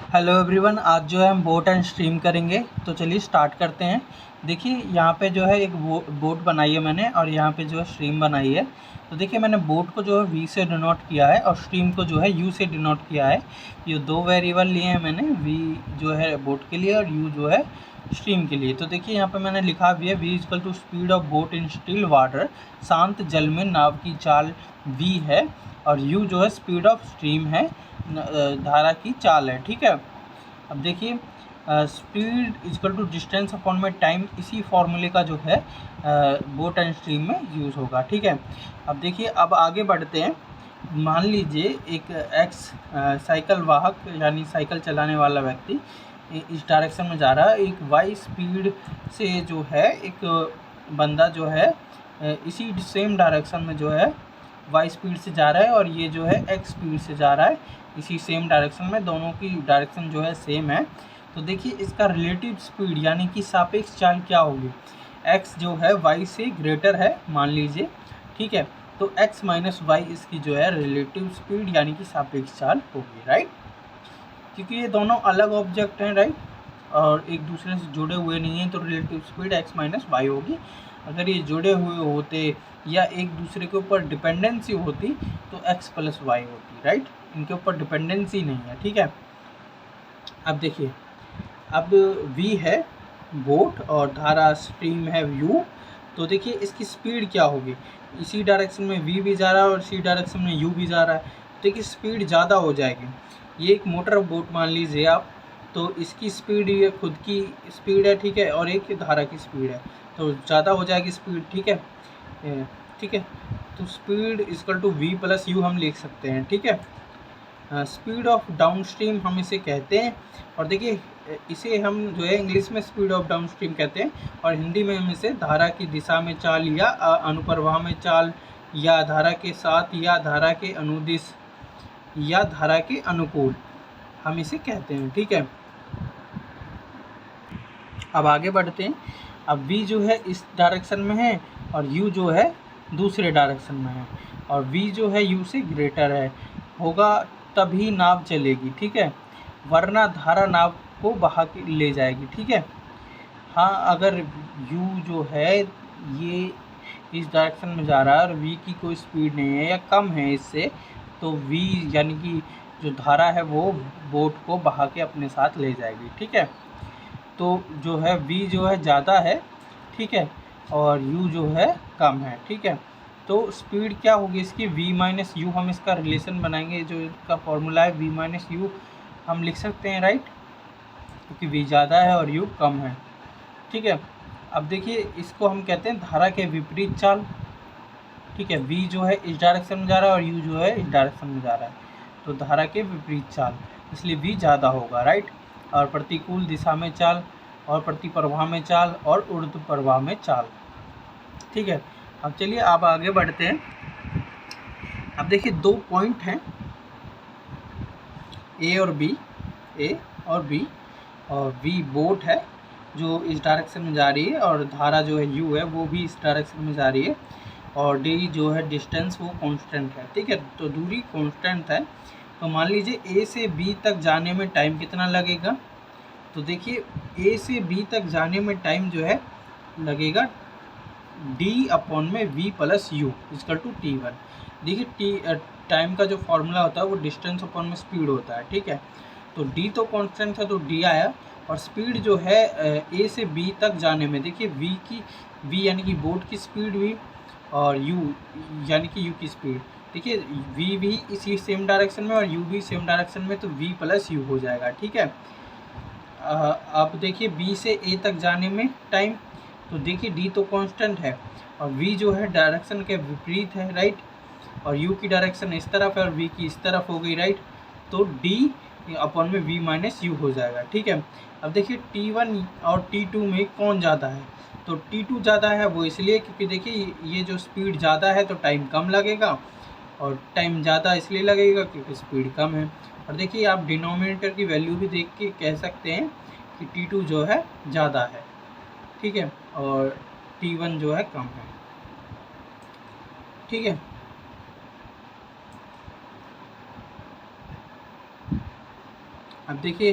Hello everyone, आज जो है हम बोट एंड स्ट्रीम करेंगे। तो चलिए स्टार्ट करते हैं। देखिए यहाँ पे जो है एक बोट बनाई है मैंने, और यहाँ पे जो है स्ट्रीम बनाई है। तो देखिए मैंने बोट को जो है वी से डिनोट किया है और स्ट्रीम को जो है यू से डिनोट किया है। ये दो वेरिएबल लिए हैं मैंने, वी जो है बोट के लिए और यू जो है स्ट्रीम के लिए। तो देखिए यहाँ पे मैंने लिखा भी है V equal to speed of boat in still water, शांत जल में नाव की चाल वी है, और यू जो है स्पीड ऑफ स्ट्रीम है, धारा की चाल है। ठीक है, अब देखिए speed equal to distance upon में टाइम, इसी फॉर्मूले का जो है बोट एंड स्ट्रीम में यूज़ होगा। ठीक है, अब देखिए अब आगे बढ़ते हैं। मान लीजिए एक एक्स साइकिल वाहक यानी साइकिल चलाने वाला व्यक्ति इस डायरेक्शन में जा रहा है, एक वाई स्पीड से जो है एक बंदा जो है इसी सेम डायरेक्शन में जो है वाई स्पीड से जा रहा है, और ये जो है एक्स स्पीड से जा रहा है इसी सेम डायरेक्शन में, दोनों की डायरेक्शन जो है सेम है। तो देखिए इसका रिलेटिव स्पीड यानी कि सापेक्ष चाल क्या होगी, x जो है y से ग्रेटर है मान लीजिए। ठीक है, तो x माइनस वाई इसकी जो है रिलेटिव स्पीड यानी कि सापेक्ष चाल होगी, राइट। क्योंकि ये दोनों अलग ऑब्जेक्ट हैं, राइट, और एक दूसरे से जुड़े हुए नहीं हैं, तो relative speed x minus y होगी। अगर ये जुड़े हुए होते या एक दूसरे के ऊपर डिपेंडेंसी होती तो x प्लस वाई होती, राइट। इनके ऊपर डिपेंडेंसी नहीं है। ठीक है, अब देखिए अब v है बोट और धारा स्ट्रीम है u। तो देखिए इसकी स्पीड क्या होगी, इसी डायरेक्शन में v भी जा रहा है और इसी डायरेक्शन में u भी जा रहा है। तो देखिए स्पीड ज़्यादा हो जाएगी। ये एक मोटर बोट मान लीजिए आप, तो इसकी स्पीड ये खुद की स्पीड है, ठीक है, और एक धारा की स्पीड है, तो ज़्यादा हो जाएगी स्पीड। ठीक है, ठीक है, तो speed equal to v plus u हम लिख सकते हैं। ठीक है, स्पीड ऑफ डाउन स्ट्रीम हम इसे कहते हैं, और देखिए इसे हम जो है इंग्लिश में स्पीड ऑफ डाउन स्ट्रीम कहते हैं, और हिंदी में हम इसे धारा की दिशा में चाल या अनुप्रवाह में चाल, या धारा के साथ, या धारा के अनुदिश, या धारा के अनुकूल हम इसे कहते हैं। ठीक है, अब आगे बढ़ते हैं। अब v जो है इस डायरेक्शन में है और u जो है दूसरे डायरेक्शन में है, और v जो है u से ग्रेटर है होगा, तभी नाव चलेगी। ठीक है, वरना धारा नाव को बहा के ले जाएगी। ठीक है, हाँ, अगर u जो है ये इस डायरेक्शन में जा रहा है और v की कोई स्पीड नहीं है या कम है इससे, तो v यानी कि जो धारा है वो बोट को बहा के अपने साथ ले जाएगी। ठीक है, तो जो है v जो है ज़्यादा है, ठीक है, और u जो है कम है। ठीक है, तो स्पीड क्या होगी इसकी, v माइनस यू, हम इसका रिलेशन बनाएंगे, जो इसका फॉर्मूला है v माइनस यू हम लिख सकते हैं, राइट, क्योंकि v ज़्यादा है और u कम है। ठीक है, अब देखिए इसको हम कहते हैं धारा के विपरीत चाल। ठीक है, v जो है इस डायरेक्शन में जा रहा है और u जो है इस डायरेक्शन में जा रहा है, तो धारा के विपरीत चाल, इसलिए v ज़्यादा होगा, राइट। और प्रतिकूल दिशा में चाल, और प्रति प्रवाह में चाल, और ऊर्ध्व प्रवाह में चाल। ठीक है, अब चलिए अब आगे बढ़ते हैं। अब देखिए दो पॉइंट हैं ए और बी, ए और बी, और v बोट है जो इस डायरेक्शन में जा रही है, और धारा जो है u है वो भी इस डायरेक्शन में जा रही है, और d जो है डिस्टेंस वो कांस्टेंट है। ठीक है, तो दूरी कांस्टेंट है। तो मान लीजिए a से b तक जाने में टाइम कितना लगेगा, तो देखिए a से b तक जाने में टाइम जो है लगेगा d अपॉन में v plus u equal to t1। देखिए टाइम का जो फॉर्मूला होता है वो डिस्टेंस अपॉन में स्पीड होता है। ठीक है, तो d तो कांस्टेंट था तो d आया, और स्पीड जो है a से b तक जाने में, देखिए v यानी कि बोट की स्पीड हुई, और u यानी कि u की स्पीड, देखिए v भी इसी सेम डायरेक्शन में और u भी सेम डायरेक्शन में, तो v प्लस यू हो जाएगा। ठीक है, अब देखिए b से a तक जाने में टाइम, तो देखिए d तो कांस्टेंट है और v जो है डायरेक्शन के विपरीत है, राइट, और u की डायरेक्शन इस तरफ है और v की इस तरफ हो गई, राइट, तो d अपॉन में v माइनस यू हो जाएगा। ठीक है, अब देखिए t1 और t2 में कौन ज़्यादा है, तो t2 ज़्यादा है, वो इसलिए क्योंकि देखिए ये जो स्पीड ज़्यादा है तो टाइम कम लगेगा, और टाइम ज़्यादा इसलिए लगेगा क्योंकि स्पीड कम है। और देखिए आप डिनोमिनेटर की वैल्यू भी देख के कह सकते हैं कि t2 जो है ज़्यादा है, ठीक है, और t1 जो है कम है। ठीक है, अब देखिए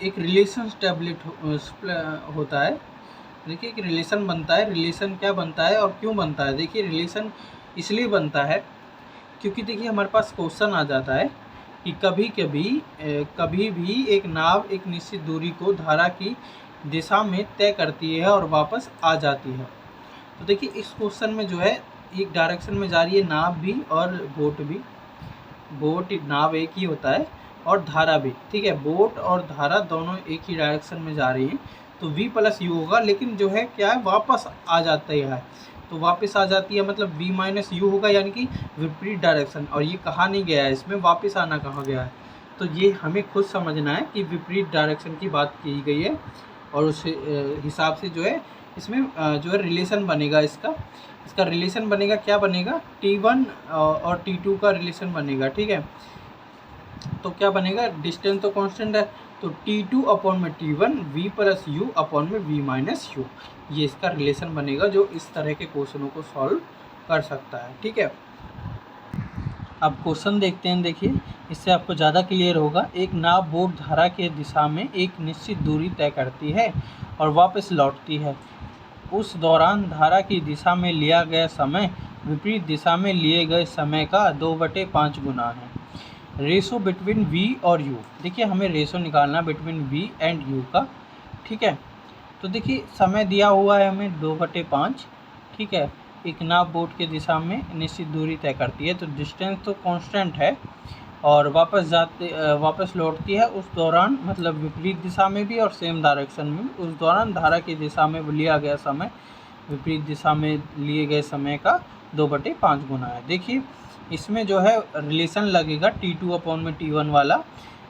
एक रिलेशन स्टेबलिट होता है। देखिए एक रिलेशन बनता है। रिलेशन क्या बनता है और क्यों बनता है? देखिए रिलेशन इसलिए बनता है क्योंकि देखिए हमारे पास क्वेश्चन आ जाता है कि कभी भी एक नाव एक निश्चित दूरी को धारा की दिशा में तय करती है और वापस आ जाती है। तो देखिए इस क्वेश्चन में जो है एक डायरेक्शन में जा रही है नाव भी और बोट भी। बोट नाव एक ही होता है और धारा भी, ठीक है। बोट और धारा दोनों एक ही डायरेक्शन में जा रही हैं, तो v प्लस यू होगा। लेकिन जो है क्या है, वापस आ जाता है, तो वापस आ जाती है मतलब v माइनस यू होगा, यानी कि विपरीत डायरेक्शन। और ये कहा नहीं गया है, इसमें वापस आना कहा गया है, तो ये हमें खुद समझना है कि विपरीत डायरेक्शन की बात की गई है। और उस हिसाब से जो है इसमें जो है रिलेशन बनेगा। इसका रिलेशन बनेगा, क्या बनेगा, T1 और T2 का रिलेशन बनेगा, ठीक है। तो क्या बनेगा, डिस्टेंस तो कांस्टेंट है, तो T2 अपॉन में T1 v plus you upon में v माइनस यू, ये इसका रिलेशन बनेगा जो इस तरह के क्वेश्चनों को सॉल्व कर सकता है, ठीक है। अब क्वेश्चन देखते हैं। देखिए इससे आपको ज़्यादा क्लियर होगा। एक नाव बोट धारा के दिशा में एक निश्चित दूरी तय करती है और वापस लौटती है। उस दौरान धारा की दिशा में लिया गया समय विपरीत दिशा में लिए गए समय का 2/5 गुना है। रेशो बिटवीन v और u, देखिए हमें रेशो निकालना बिटवीन v एंड u का, ठीक है। तो देखिए समय दिया हुआ है हमें 2/5, ठीक है। एक नाव बोट के दिशा में निश्चित दूरी तय करती है, तो डिस्टेंस तो कांस्टेंट है और वापस लौटती है। उस दौरान मतलब विपरीत दिशा में भी और सेम डायरेक्शन में, उस दौरान धारा की दिशा में लिया गया समय विपरीत दिशा में लिए गए समय का 2/5 गुना है। देखिए इसमें जो है रिलेशन लगेगा T2 अपॉन में T1 वाला,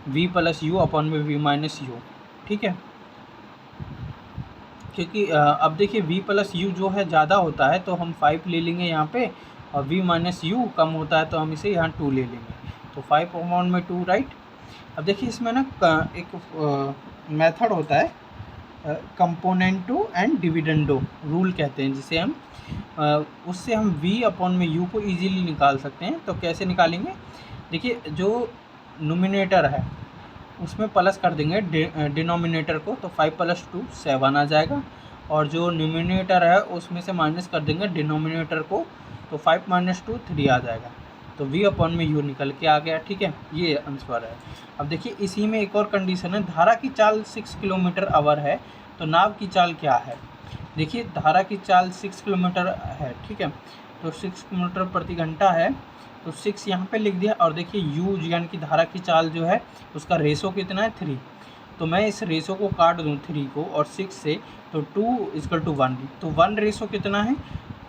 v प्लस यू अपॉन में v माइनस यू, ठीक है। क्योंकि अब देखिए v प्लस यू जो है ज़्यादा होता है तो हम 5 ले लेंगे यहाँ पे, और v माइनस यू कम होता है तो हम इसे यहाँ 2 ले लेंगे, तो 5 अपॉन में 2, राइट। अब देखिए इसमें ना एक मेथड होता है, कंपोनेंटो एंड डिविडेंडो रूल कहते हैं जिसे हम, उससे हम v अपॉन में u को इजीली निकाल सकते हैं। तो कैसे निकालेंगे, देखिए जो नोमिनेटर है उसमें प्लस कर देंगे डिनोमिनेटर को, तो 5 + 2 7 आ जाएगा, और जो न्यूमिनेटर है उसमें से माइनस कर देंगे डिनोमिनेटर को, तो 5 - 2 3 आ जाएगा, तो v अपॉन में u निकल के आ गया, ठीक है। ये आंसर है। अब देखिए इसी में एक और कंडीशन है, धारा की चाल 6 किलोमीटर/आवर है, तो नाव की चाल क्या है। देखिए धारा की चाल 6 किलोमीटर है, ठीक है, तो 6 किलोमीटर प्रति घंटा है, तो 6 यहाँ पे लिख दिया। और देखिए u यानी कि धारा की चाल जो है उसका रेशो कितना है 3, तो मैं इस रेशो को काट दूँ 3 को और 6 से, तो 2 = 1, तो 1 रेशो कितना है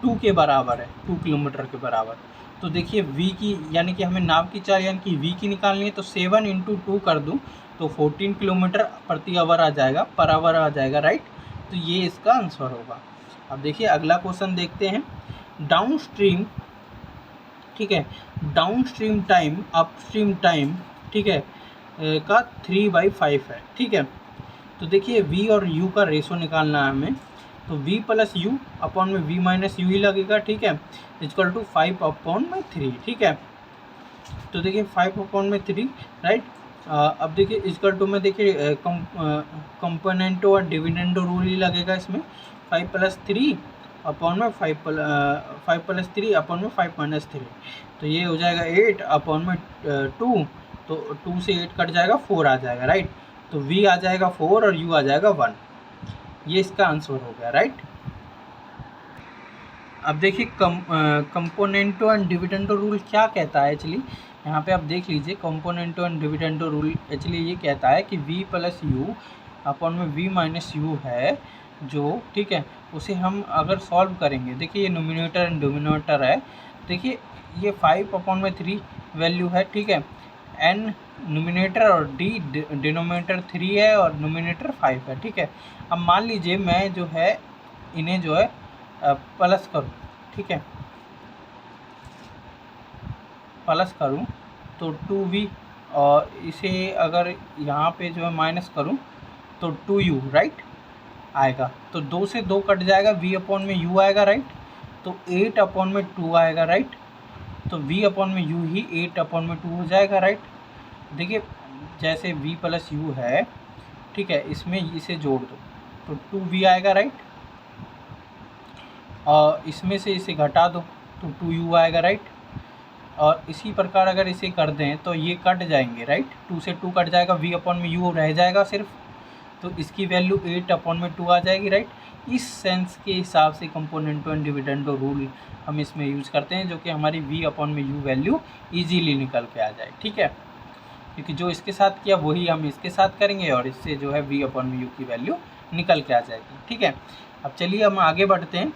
2 के बराबर है, 2 किलोमीटर के बराबर। तो देखिए v की यानी कि हमें नाव की चाल यानी कि v की निकालनी है, तो 7 × 2 कर दूँ तो 14 किलोमीटर प्रति आवर आ जाएगा, पर आवर आ जाएगा, राइट। तो ये इसका आंसर होगा। अब देखिए अगला क्वेश्चन देखते हैं। डाउन स्ट्रीम, ठीक है, down stream time upstream time, ठीक है, का 3/5 है, ठीक है। तो देखिए v और u का रेशो निकालना है हमें, तो v प्लस यू अपॉन में v माइनस यू ही लगेगा, ठीक है, = 5 अपॉन में 3, ठीक है। तो देखिए 5 अपॉन में 3, राइट। अब देखिए = में देखिए कंपोनेंटो और डिविडेंडो रूल ही लगेगा इसमें, 5 + 3 अपॉन में 5 + 3 अपॉन में 5 - 3, तो ये हो जाएगा 8 अपॉन में 2, तो 2 से 8 कट जाएगा, 4 आ जाएगा, राइट। तो v आ जाएगा 4 और u आ जाएगा 1, ये इसका आंसर हो गया, राइट। अब देखिए कंपोनेंटो एंड डिविडेंडो रूल क्या कहता है एक्चुअली, यहाँ पे आप देख लीजिए। कंपोनेंटो एंड डिविडेंडो रूल एक्चुअली ये कहता है कि v प्लस यू अपॉन में v माइनस यू है जो, ठीक है, उसे हम अगर सॉल्व करेंगे, देखिए ये नोमिनेटर एंड डिनोमिनेटर है, देखिए ये 5 अपॉन में 3 वैल्यू है, ठीक है, n नोमिनेटर और d डिनोमिनेटर 3 है और नोमिनेटर 5 है, ठीक है। अब मान लीजिए मैं जो है इन्हें जो है प्लस करूँ, ठीक है, प्लस करूँ तो 2v, और इसे अगर यहाँ पे जो है माइनस करूँ तो 2u, राइट आएगा, तो 2 से 2 कट जाएगा, v अपॉन में u आएगा, राइट, तो 8 अपॉन में 2 आएगा, राइट, तो v अपॉन में u ही 8 अपॉन में 2 हो जाएगा, राइट। देखिए जैसे v प्लस यू है, ठीक है, इसमें इसे जोड़ दो तो 2v आएगा, राइट। और इसमें से इसे घटा दो तो 2u आएगा, राइट। और इसी प्रकार अगर इसे कर दें तो ये कट जाएंगे, राइट। 2 से 2 कट जाएगा, v अपॉन में u रह जाएगा सिर्फ, तो इसकी वैल्यू 8 अपॉन में 2 आ जाएगी, राइट। इस सेंस के हिसाब से कंपोनेंटो एंड डिविडेंडो रूल हम इसमें यूज़ करते हैं, जो कि हमारी v अपॉन में u वैल्यू ईजीली निकल के आ जाए, ठीक है। क्योंकि जो इसके साथ किया वही हम इसके साथ करेंगे और इससे जो है v अपॉन में u की वैल्यू निकल के आ जाएगी, ठीक है। अब चलिए हम आगे बढ़ते हैं।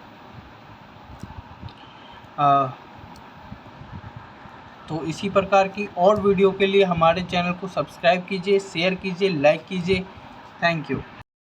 तो इसी प्रकार की और वीडियो के लिए हमारे चैनल को सब्सक्राइब कीजिए, शेयर कीजिए, लाइक कीजिए। Thank you.